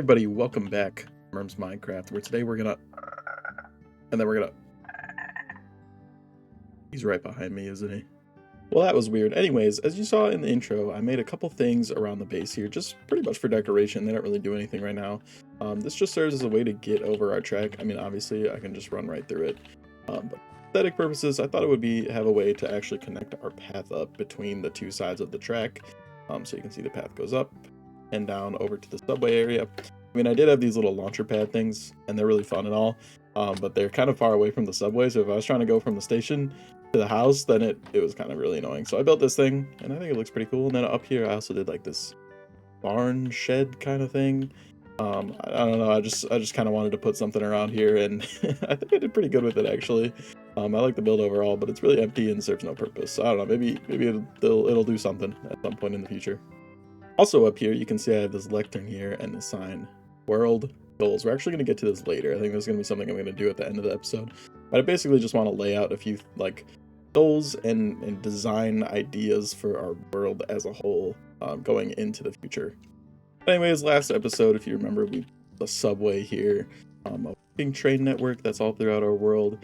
Everybody, welcome back, Merms Minecraft, where today we're gonna, and then we're gonna, he's right behind me, isn't he? Well, that was weird. Anyways, as you saw in the intro, I made a couple things around the base here, just pretty much for decoration. They don't really do anything right now. This just serves as a way to get over our track. I mean, obviously, I can just run right through it. But for aesthetic purposes, I thought it would have a way to actually connect our path up between the two sides of the track. So you can see the path goes up and down over to the subway area. I mean, I did have these little launcher pad things, and they're really fun and all, but they're kind of far away from the subway, so if I was trying to go from the station to the house, then it was kind of really annoying. So I built this thing, and I think it looks pretty cool. And then up here, I also did like this barn shed kind of thing. I don't know, I just kind of wanted to put something around here, and I think I did pretty good with it, actually. I like the build overall, but it's really empty and serves no purpose. So I don't know, maybe it'll do something at some point in the future. Also up here, you can see I have this lectern here and this sign, World Goals. We're actually going to get to this later. I think there's going to be something I'm going to do at the end of the episode. But I basically just want to lay out a few like goals and design ideas for our world as a whole going into the future. Anyways, last episode, if you remember, we the subway here, a working train network that's all throughout our world.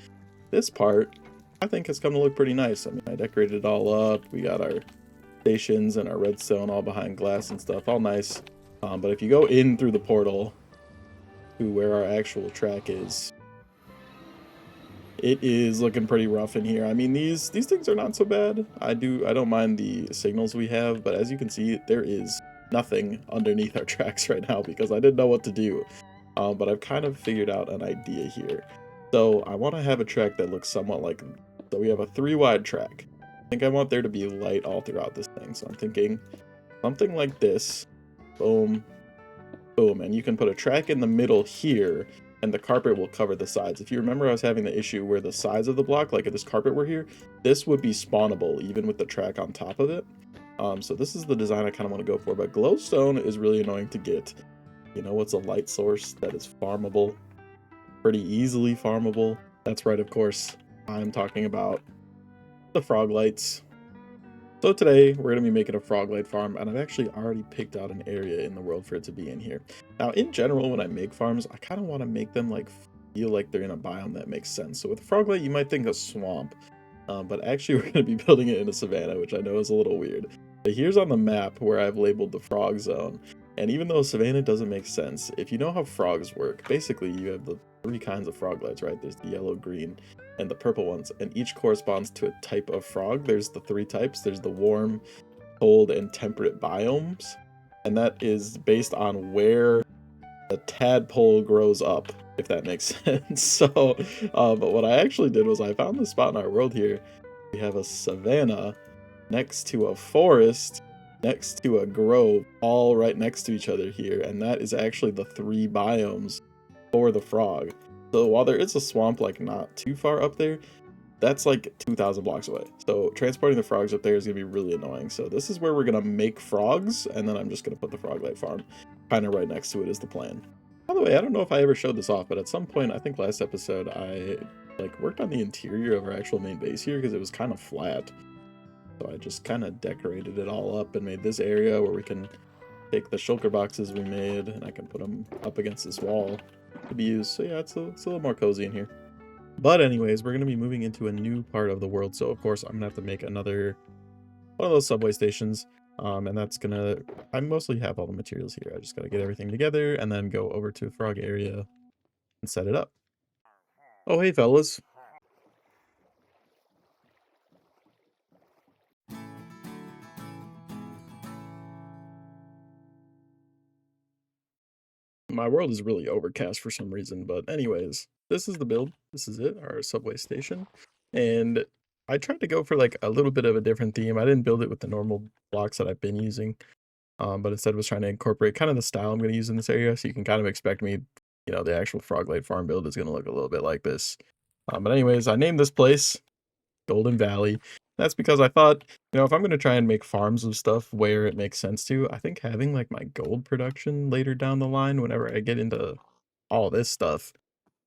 This part, I think, has come to look pretty nice. I mean, I decorated it all up. We got our stations and our redstone all behind glass and stuff, all nice. But if you go in through the portal to where our actual track is, it is looking pretty rough in here. I mean, these things are not so bad. I don't mind the signals we have, but as you can see, there is nothing underneath our tracks right now because I didn't know what to do. But I've kind of figured out an idea here. So I want to have a track that looks somewhat like, so we have a 3-wide track. I think I want there to be light all throughout this thing. So I'm thinking something like this. Boom, boom. And you can put a track in the middle here, and the carpet will cover the sides. If you remember, I was having the issue where the sides of the block, like if this carpet were here, this would be spawnable even with the track on top of it. So this is the design I kind of want to go for, but glowstone is really annoying to get. You know what's a light source that is farmable? Pretty easily farmable. That's right, of course. I'm talking about the froglights. So today we're going to be making a froglight farm, and I've actually already picked out an area in the world for it to be in here. Now, in general, when I make farms, I kind of want to make them like feel like they're in a biome that makes sense. So with froglight, you might think a swamp, but actually we're going to be building it in a savanna, which I know is a little weird. But here's on the map where I've labeled the frog zone. And even though savanna doesn't make sense, if you know how frogs work, basically you have the 3 kinds of froglights, right? There's the yellow, green, and the purple ones, and each corresponds to a type of frog. There's the 3 types. There's the warm, cold, and temperate biomes, and that is based on where the tadpole grows up, if that makes sense. So, but what I actually did was I found this spot in our world here. We have a savanna next to a forest, next to a grove, all right next to each other here, and that is actually the 3 biomes for the frog. So while there is a swamp like not too far up there, that's like 2,000 blocks away. So transporting the frogs up there is gonna be really annoying. So this is where we're gonna make frogs, and then I'm just gonna put the froglight farm kind of right next to it is the plan. By the way, I don't know if I ever showed this off, but at some point, I think last episode, I like worked on the interior of our actual main base here because it was kind of flat. So I just kind of decorated it all up and made this area where we can take the shulker boxes we made, and I can put them up against this wall to be used. So yeah, it's a little more cozy in here. But anyways, we're going to be moving into a new part of the world. So of course, I'm going to have to make another one of those subway stations. And that's going to, I mostly have all the materials here. I just got to get everything together and then go over to the frog area and set it up. Oh, hey, fellas. My world is really overcast for some reason, but anyways, this is the build. This is it, our subway station. And I tried to go for like a little bit of a different theme. I didn't build it with the normal blocks that I've been using, but instead was trying to incorporate kind of the style I'm going to use in this area. So you can kind of expect me, you know, the actual Froglight farm build is going to look a little bit like this. But anyways, I named this place Golden Valley. That's because I thought, you know, if I'm going to try and make farms of stuff where it makes sense to, I think having like my gold production later down the line, whenever I get into all this stuff,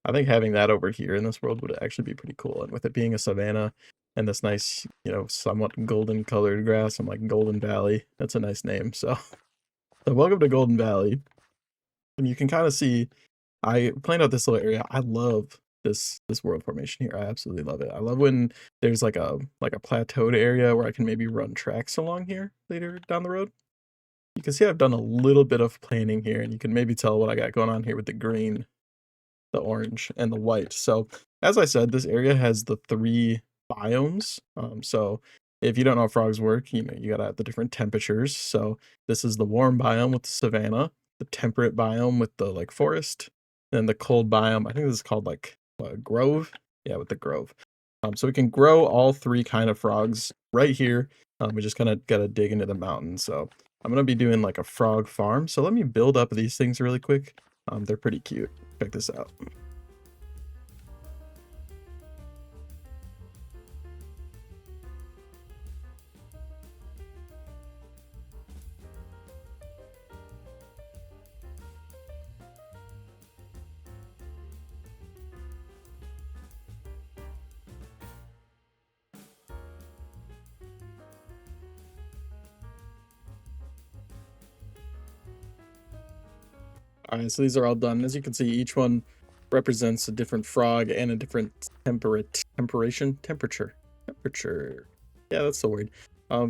I think having that over here in this world would actually be pretty cool. And with it being a savanna and this nice, you know, somewhat golden colored grass, I'm like Golden Valley. That's a nice name. So, so welcome to Golden Valley. And you can kind of see I planned out this little area. I love this world formation here. I absolutely love it. I love when there's like a plateaued area where I can maybe run tracks along here later down the road. You can see I've done a little bit of planning here, and you can maybe tell what I got going on here with the green, the orange, and the white. So as I said, this area has the three biomes. So if you don't know how frogs work, you know, you gotta have the different temperatures. So this is the warm biome with the savanna, the temperate biome with the like forest, and the cold biome. I think this is called like grove. Yeah, with the grove. So we can grow all three kind of frogs right here. We just kind of gotta dig into the mountain. So I'm gonna be doing like a frog farm. So let me build up these things really quick. They're pretty cute. Check this out. All right, so these are all done. As you can see, each one represents a different frog and a different temperature. Yeah, that's the word.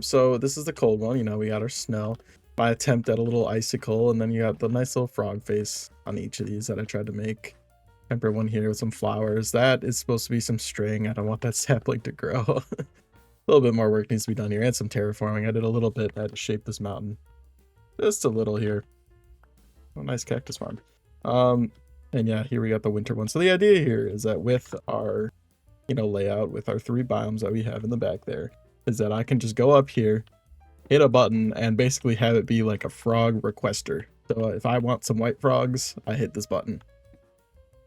So this is the cold one. You know, we got our snow. My attempt at a little icicle, and then you got the nice little frog face on each of these that I tried to make. Temperate one here with some flowers. That is supposed to be some string. I don't want that sapling to grow. A little bit more work needs to be done here, and some terraforming. I did a little bit. I had to shape this mountain just a little here. Oh, nice cactus farm. And yeah, here we got the winter one. So the idea here is that with our, you know, layout, with our three biomes that we have in the back there, is that I can just go up here, hit a button, and basically have it be like a frog requester. So if I want some white frogs, I hit this button.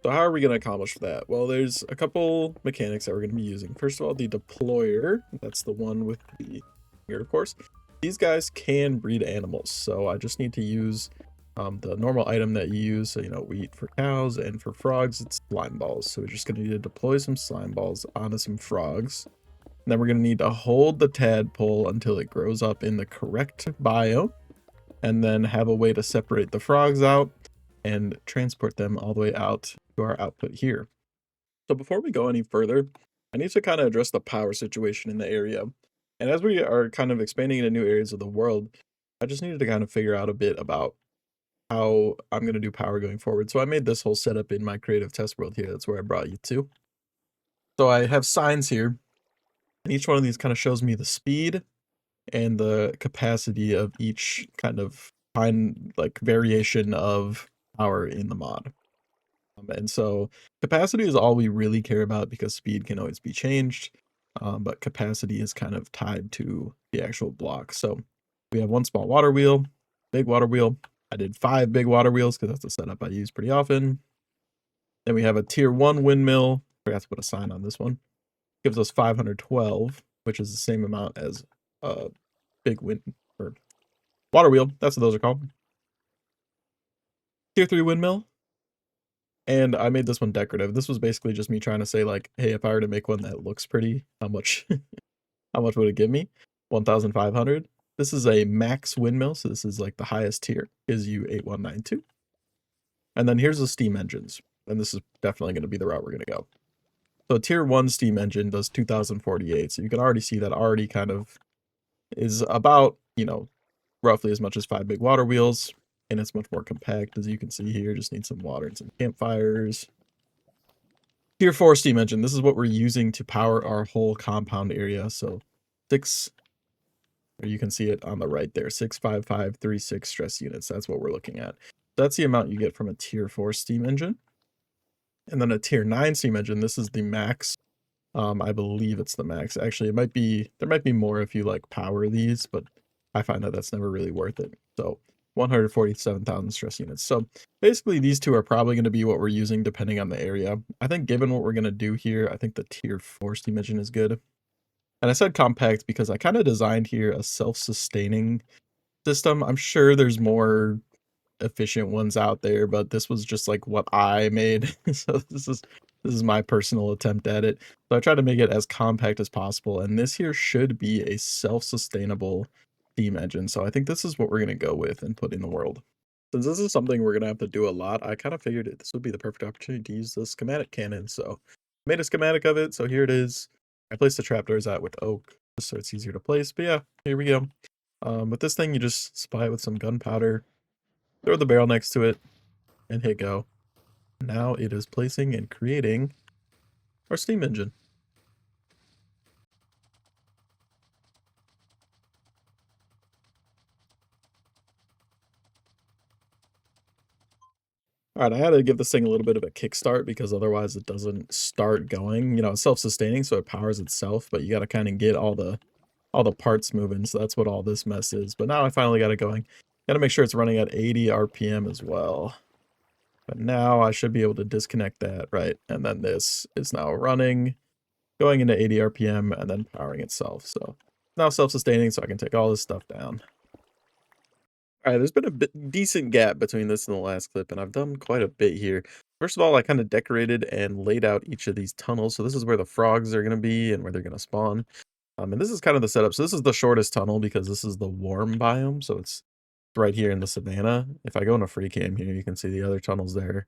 So how are we going to accomplish that? Well, there's a couple mechanics that we're going to be using. First of all, the deployer. That's the one with the here, of course. These guys can breed animals, so I just need to use the normal item that you use. So, you know, wheat for cows, and for frogs, it's slime balls. So we're just going to need to deploy some slime balls onto some frogs. And then we're going to need to hold the tadpole until it grows up in the correct biome, and then have a way to separate the frogs out and transport them all the way out to our output here. So before we go any further, I need to kind of address the power situation in the area. And as we are kind of expanding into new areas of the world, I just needed to kind of figure out a bit about how I'm going to do power going forward. So I made this whole setup in my creative test world here. That's where I brought you to. So I have signs here, and each one of these kind of shows me the speed and the capacity of each kind of like variation of power in the mod. And so capacity is all we really care about because speed can always be changed. But capacity is kind of tied to the actual block. So we have one small water wheel, big water wheel. I did 5 big water wheels because that's the setup I use pretty often. Then we have a tier 1 windmill. I forgot to put a sign on this one. Gives us 512, which is the same amount as a big wind or water wheel. That's what those are called. Tier 3 windmill. And I made this one decorative. This was basically just me trying to say like, hey, if I were to make one that looks pretty, how much how much would it give me? 1,500. This is a max windmill, so this is like the highest tier, gives you 8192. And then here's the steam engines, and this is definitely going to be the route we're going to go. So tier 1 steam engine does 2,048, so you can already see that already kind of is about, you know, roughly as much as 5 big water wheels, and it's much more compact, as you can see here. Just need some water and some campfires. Tier 4 steam engine, this is what we're using to power our whole compound area. So 6, you can see it on the right there, 65536 stress units. That's what we're looking at. That's the amount you get from a tier 4 steam engine. And then a tier 9 steam engine, this is the max. I believe it's the max. Actually, it might be, there might be more if you like power these, but I find that that's never really worth it. So 147,000 stress units. So basically these two are probably going to be what we're using depending on the area. I think given what we're going to do here, I think the tier 4 steam engine is good. And I said compact because I kind of designed here a self-sustaining system. I'm sure there's more efficient ones out there, but this was just like what I made. So this is my personal attempt at it. So I tried to make it as compact as possible, and this here should be a self-sustainable steam engine. So I think this is what we're going to go with and put in the world. Since this is something we're gonna have to do a lot, I kind of figured this would be the perfect opportunity to use the schematic cannon. So made a schematic of it. So here it is. I placed the trapdoors out with oak just so it's easier to place. But yeah, here we go. With this thing, you just supply it with some gunpowder, throw the barrel next to it, and hit go. Now it is placing and creating our steam engine. All right, I had to give this thing a little bit of a kickstart because otherwise it doesn't start going. You know, it's self-sustaining, so it powers itself, but you got to kind of get all the parts moving. So that's what all this mess is. But now I finally got it going. Got to make sure it's running at 80 RPM as well. But now I should be able to disconnect that, right? And then this is now running, going into 80 RPM and then powering itself. So now self-sustaining, so I can take all this stuff down. All right, there's been a decent gap between this and the last clip, and I've done quite a bit here. First of all, I kind of decorated and laid out each of these tunnels. So this is where the frogs are going to be and where they're going to spawn. And this is kind of the setup. So this is the shortest tunnel because this is the warm biome. So it's right here in the savanna. If I go into free cam here, you can see the other tunnels there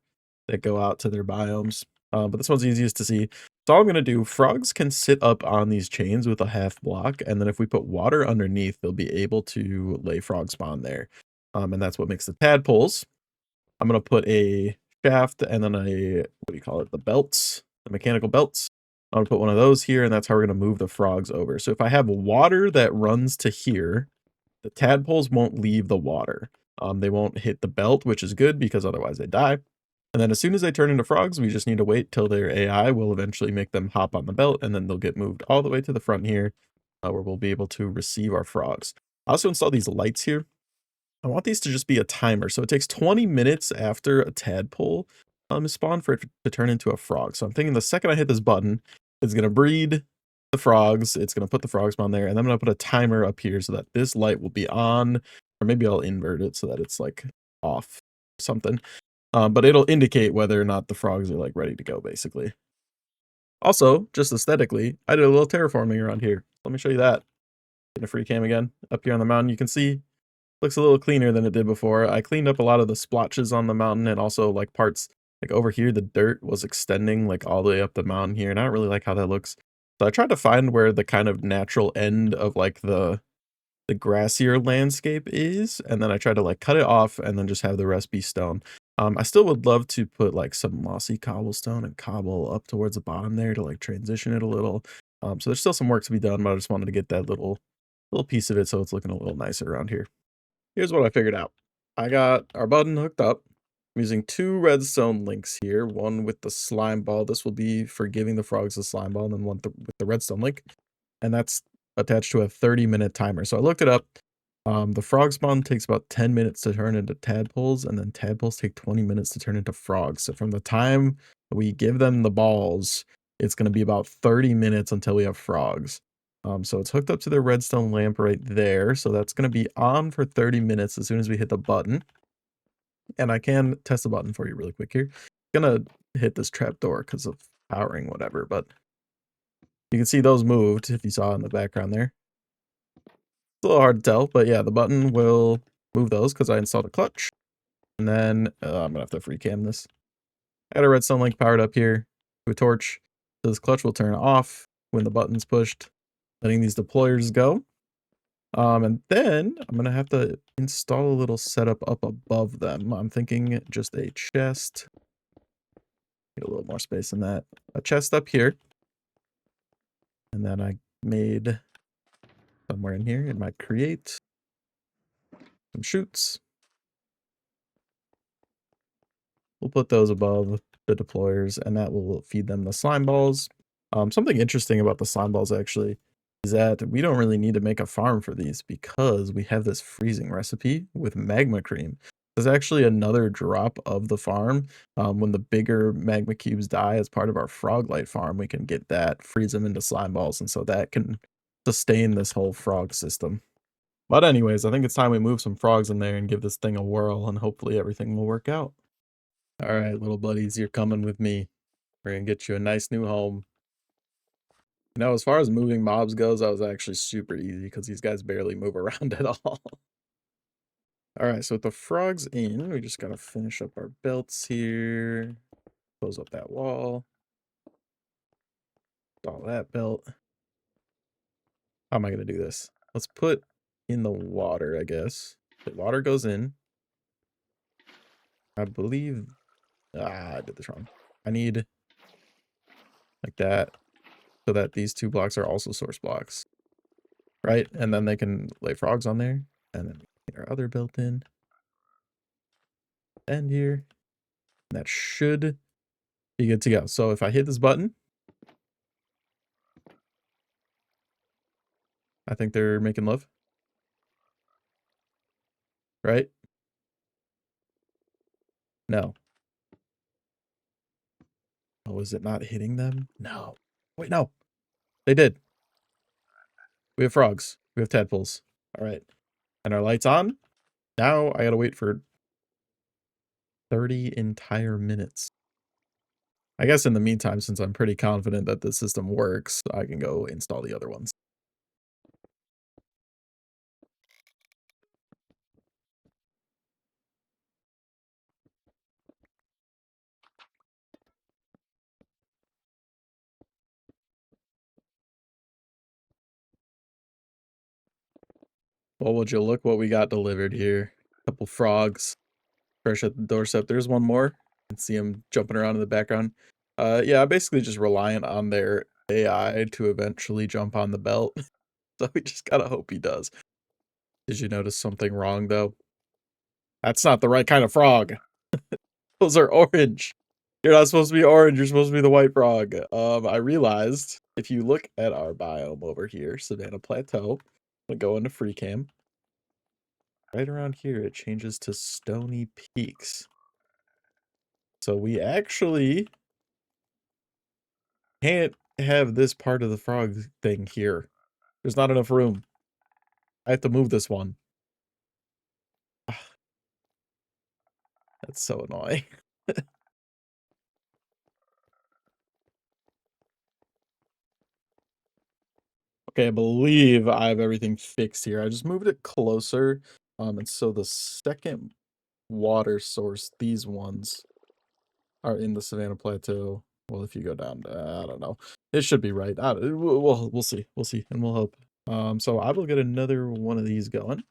that go out to their biomes. But this one's easiest to see. So all I'm going to do, frogs can sit up on these chains with a half block. And then if we put water underneath, they'll be able to lay frog spawn there. And that's what makes the tadpoles. I'm going to put a shaft and then a, what do you call it? The belts, the mechanical belts. I'm gonna put one of those here, and that's how we're gonna move the frogs over. So if I have water that runs to here, the tadpoles won't leave the water. They won't hit the belt, which is good because otherwise they die. And then as soon as they turn into frogs, we just need to wait till their AI will eventually make them hop on the belt, and then they'll get moved all the way to the front here, where we'll be able to receive our frogs. I also installed these lights here. I want these to just be a timer. So it takes 20 minutes after a tadpole is spawned for it to turn into a frog. So I'm thinking the second I hit this button, it's going to breed the frogs. It's going to put the frog spawn there. And then I'm going to put a timer up here so that this light will be on. Or maybe I'll invert it so that it's like off or something. But it'll indicate whether or not the frogs are like ready to go, basically. Also, just aesthetically, I did a little terraforming around here. Let me show you that. In a free cam again. Up here on the mountain, you can see looks a little cleaner than it did before. I cleaned up a lot of the splotches on the mountain and also like parts like over here, the dirt was extending like all the way up the mountain here. And I don't really like how that looks. So I tried to find where the kind of natural end of like the grassier landscape is. And then I tried to like cut it off and then just have the rest be stone. I still would love to put like some mossy cobblestone and cobble up towards the bottom there to like transition it a little. So there's still some work to be done, but I just wanted to get that little piece of it so it's looking a little nicer around here. Here's what I figured out. I got our button hooked up. I'm using 2 redstone links here. One with the slime ball. This will be for giving the frogs the slime ball, and then one with the redstone link. And that's attached to a 30-minute timer. So I looked it up. The frog spawn takes about 10 minutes to turn into tadpoles, and then tadpoles take 20 minutes to turn into frogs. So from the time we give them the balls, it's going to be about 30 minutes until we have frogs. So it's hooked up to the redstone lamp right there. So that's going to be on for 30 minutes as soon as we hit the button. And I can test the button for you really quick here. I'm going to hit this trap door because of powering whatever, but you can see those moved if you saw in the background there. It's a little hard to tell, but yeah, the button will move those because I installed a clutch. And then I'm going to have to free cam this. I got a redstone link powered up here to a torch. So this clutch will turn off when the button's pushed, letting these deployers go. And then I'm gonna have to install a little setup up above them. I'm thinking just a chest. Get a little more space in that. A chest up here. And then I made somewhere in here, it might create some chutes. We'll put those above the deployers, and that will feed them the slime balls. Something interesting about the slime balls actually is that we don't really need to make a farm for these because we have this freezing recipe with magma cream. There's actually another drop of the farm. When the bigger magma cubes die as part of our froglight farm, we can get that, freeze them into slime balls, and so that can sustain this whole frog system. But anyways, I think it's time we move some frogs in there and give this thing a whirl, and hopefully everything will work out. All right, little buddies, you're coming with me. We're gonna get you a nice new home. You know, as far as moving mobs goes, that was actually super easy because these guys barely move around at all. All right, so with the frogs in, we just gotta finish up our belts here. Close up that wall. All that belt. How am I gonna do this? Let's put in the water, I guess. The water goes in. I believe. I did this wrong. I need like that so that these 2 blocks are also source blocks, right? And then they can lay frogs on there, and then get our other built in end here. And that should be good to go. So if I hit this button, I think they're making love, right? No. Oh, is it not hitting them? No. Wait, no. They did. We have frogs. We have tadpoles. All right. And our light's on. Now I gotta wait for 30 entire minutes. I guess in the meantime, since I'm pretty confident that the system works, I can go install the other ones. Well, would you look what we got delivered here? A couple frogs fresh at the doorstep. There's one more. You can see them jumping around in the background. Yeah, I'm basically just reliant on their AI to eventually jump on the belt. So we just gotta hope he does. Did you notice something wrong, though? That's not the right kind of frog. Those are orange. You're not supposed to be orange. You're supposed to be the white frog. I realized if you look at our biome over here, Savannah Plateau, we go into free cam. Right around here, it changes to Stony Peaks. So we actually can't have this part of the frog thing here. There's not enough room. I have to move this one. That's so annoying. Okay, I believe I have everything fixed here. I just moved it closer. And so the second water source, these ones, are in the Savannah Plateau. Well, if you go down, I don't know. It should be right. We'll see. We'll see, and we'll hope. So I will get another one of these going.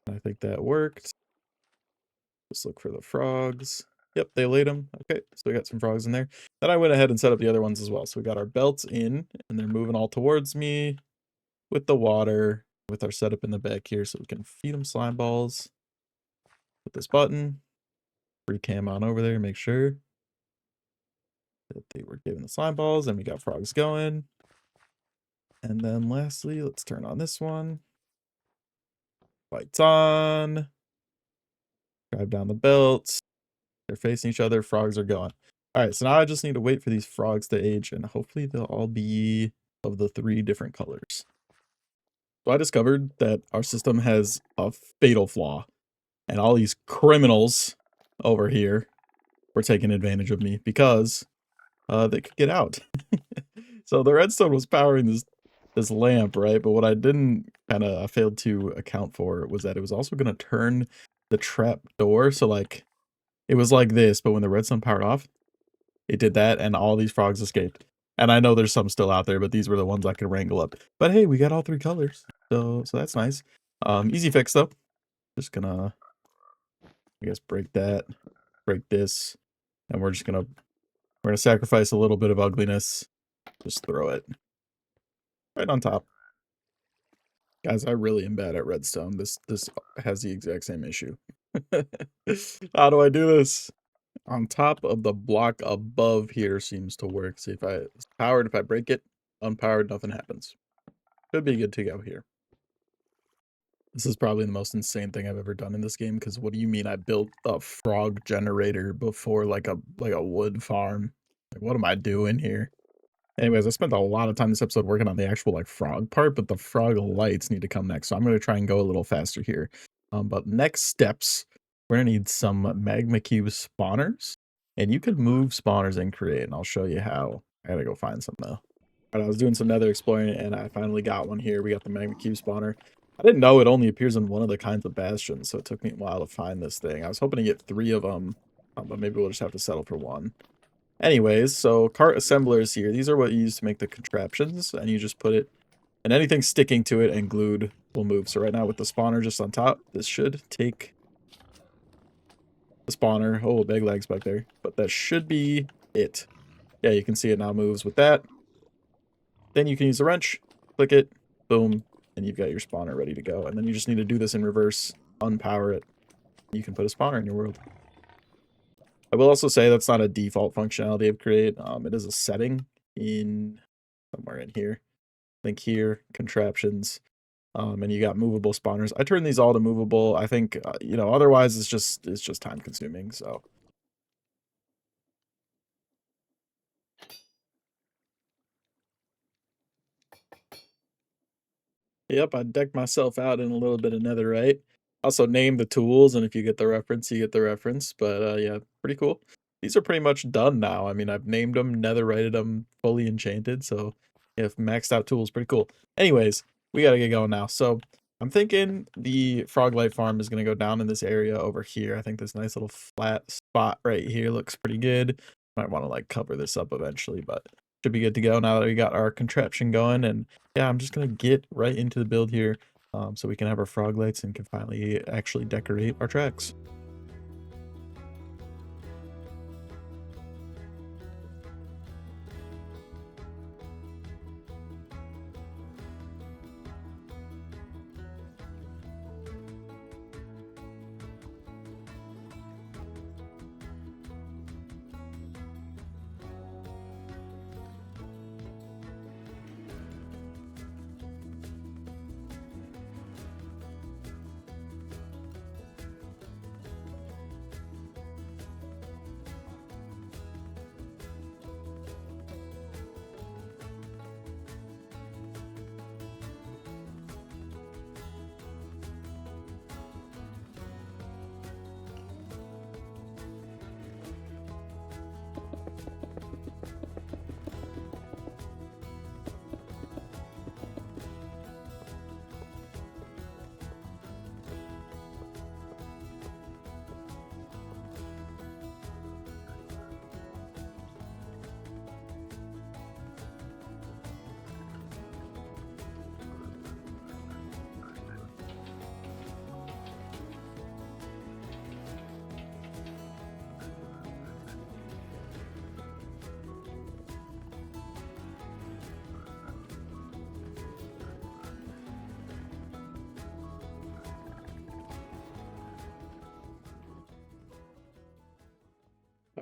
I think that worked. Let's look for the frogs. Yep, they laid them. Okay, so we got some frogs in there. Then I went ahead and set up the other ones as well. So we got our belts in, and they're moving all towards me with the water, with our setup in the back here, so we can feed them slime balls. With this button, free cam on over there, make sure that they were giving the slime balls, and we got frogs going. And then lastly, let's turn on this one. Lights on. Drive down the belts. They're facing each other. Frogs are going. All right, so now I just need to wait for these frogs to age, and hopefully they'll all be of the 3 different colors. So I discovered that our system has a fatal flaw, and all these criminals over here were taking advantage of me because they could get out. So the redstone was powering this lamp, right? But what I didn't I failed to account for was that it was also gonna turn the trap door. So like it was like this, but when the redstone powered off, it did that, and all these frogs escaped. And I know there's some still out there, but these were the ones I could wrangle up. But hey, we got all 3 colors, so that's nice. Easy fix though. Just gonna, I guess, break that, break this, and we're gonna sacrifice a little bit of ugliness. Just throw it right on top. Guys, I really am bad at redstone. This has the exact same issue. How do I do this? On top of the block above here seems to work. See if it's powered, if I break it, unpowered, nothing happens. Should be good to go here. This is probably the most insane thing I've ever done in this game, because what do you mean I built a frog generator before like a wood farm? Like, what am I doing here? Anyways, I spent a lot of time this episode working on the actual like frog part, but the frog lights need to come next. So I'm going to try and go a little faster here. But next steps, we're going to need some magma cube spawners, and you can move spawners and create, and I'll show you how. I got to go find some though. All right, I was doing some nether exploring and I finally got one here. We got the magma cube spawner. I didn't know it only appears in one of the kinds of bastions, so it took me a while to find this thing. I was hoping to get 3 of them, but maybe we'll just have to settle for 1. Anyways, so cart assemblers here. These are what you use to make the contraptions, and you just put it, and anything sticking to it and glued will move. So right now with the spawner just on top, this should take the spawner. Oh, big legs back there. But that should be it. Yeah, you can see it now moves with that. Then you can use the wrench, click it, boom, and you've got your spawner ready to go. And then you just need to do this in reverse, unpower it. You can put a spawner in your world. I will also say that's not a default functionality of Create. It is a setting in somewhere in here. I think here, contraptions, and you got movable spawners. I turn these all to movable. I think you know, otherwise it's just time consuming. So yep, I decked myself out in a little bit of netherite. Also name the tools, and if you get the reference, you get the reference. But yeah, pretty cool. These are pretty much done now. I mean, I've named them, netherited them, fully enchanted. So yeah, maxed out tools, pretty cool. Anyways, we gotta get going now. So I'm thinking the froglight farm is gonna go down in this area over here. I think this nice little flat spot right here looks pretty good. Might want to like cover this up eventually, but should be good to go now that we got our contraption going. And yeah, I'm just gonna get right into the build here, so we can have our frog lights and can finally actually decorate our tracks.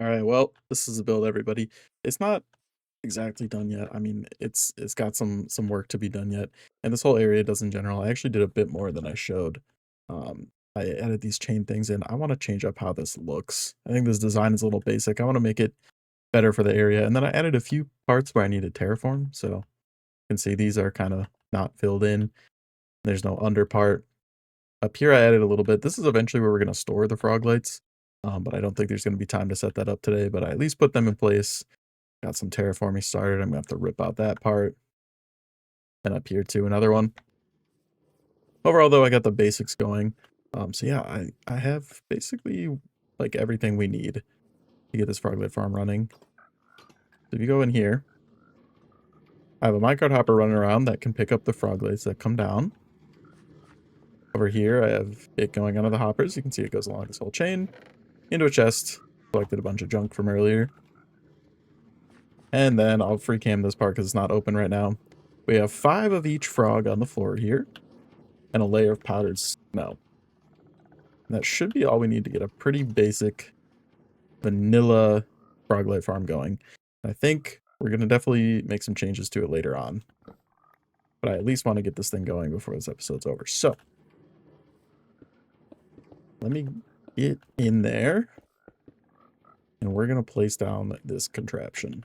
All right, well, this is the build, everybody. It's not exactly done yet. I mean, it's got some work to be done yet, and this whole area does in general. I actually did a bit more than I showed. I added these chain things in. I want to change up how this looks. I think this design is a little basic. I want to make it better for the area, and then I added a few parts where I needed terraform. So you can see these are kind of not filled in. There's no under part. Up here, I added a little bit. This is eventually where we're going to store the frog lights, but I don't think there's going to be time to set that up today, but I at least put them in place. Got some terraforming started. I'm going to have to rip out that part. And up here too, another one. Overall, though, I got the basics going. So yeah, I have basically like everything we need to get this froglet farm running. So if you go in here, I have a minecart hopper running around that can pick up the froglets that come down. Over here, I have it going onto the hoppers. You can see it goes along this whole chain into a chest. Collected a bunch of junk from earlier. And then I'll free cam this part because it's not open right now. We have 5 of each frog on the floor here, and a layer of powdered snow. And that should be all we need to get a pretty basic vanilla froglight farm going. I think we're going to definitely make some changes to it later on. But I at least want to get this thing going before this episode's over. So, let me get in there. And we're going to place down this contraption.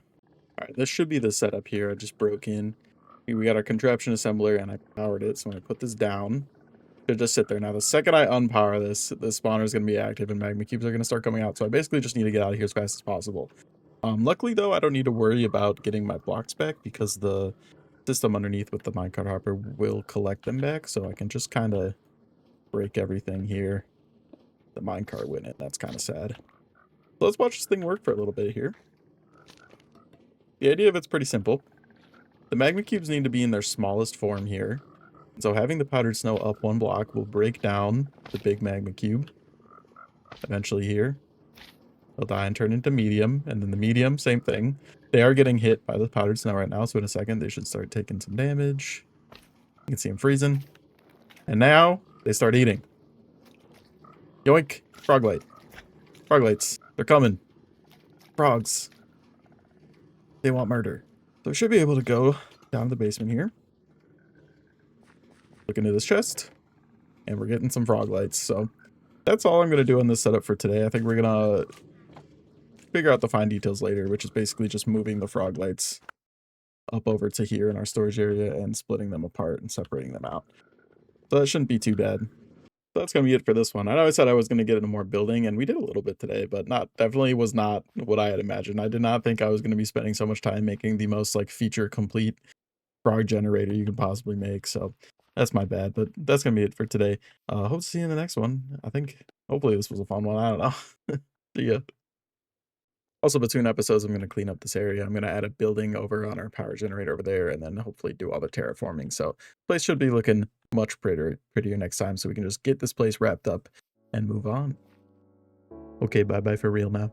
Alright, this should be the setup here. I just broke in. We got our contraption assembler and I powered it. So when I put this down, it'll just sit there. Now, the second I unpower this, the spawner is going to be active and magma cubes are going to start coming out. So I basically just need to get out of here as fast as possible. Luckily, though, I don't need to worry about getting my blocks back because the system underneath with the minecart hopper will collect them back, so I can just kind of break everything here. The minecart went in. That's kind of sad. So let's watch this thing work for a little bit here. The idea of it's pretty simple. The magma cubes need to be in their smallest form here. So having the powdered snow up one block will break down the big magma cube. Eventually here. They'll die and turn into medium, and then the medium, same thing. They are getting hit by the powdered snow right now, so in a second they should start taking some damage. You can see them freezing. And now they start eating. Yoink! Froglight. Froglights. They're coming. Frogs. They want murder. So we should be able to go down to the basement here. Look into this chest. And we're getting some froglights. So that's all I'm going to do on this setup for today. I think we're going to figure out the fine details later, which is basically just moving the froglights up over to here in our storage area and splitting them apart and separating them out. So that shouldn't be too bad. So that's going to be it for this one. I know I said I was going to get into more building, and we did a little bit today, but definitely was not what I had imagined. I did not think I was going to be spending so much time making the most like feature complete frog generator you can possibly make. So that's my bad, but that's going to be it for today. Hope to see you in the next one. I think hopefully this was a fun one. I don't know. See ya. Also, between episodes, I'm going to clean up this area. I'm going to add a building over on our power generator over there, and then hopefully do all the terraforming. So the place should be looking much prettier next time, so we can just get this place wrapped up and move on. Okay, bye-bye for real now.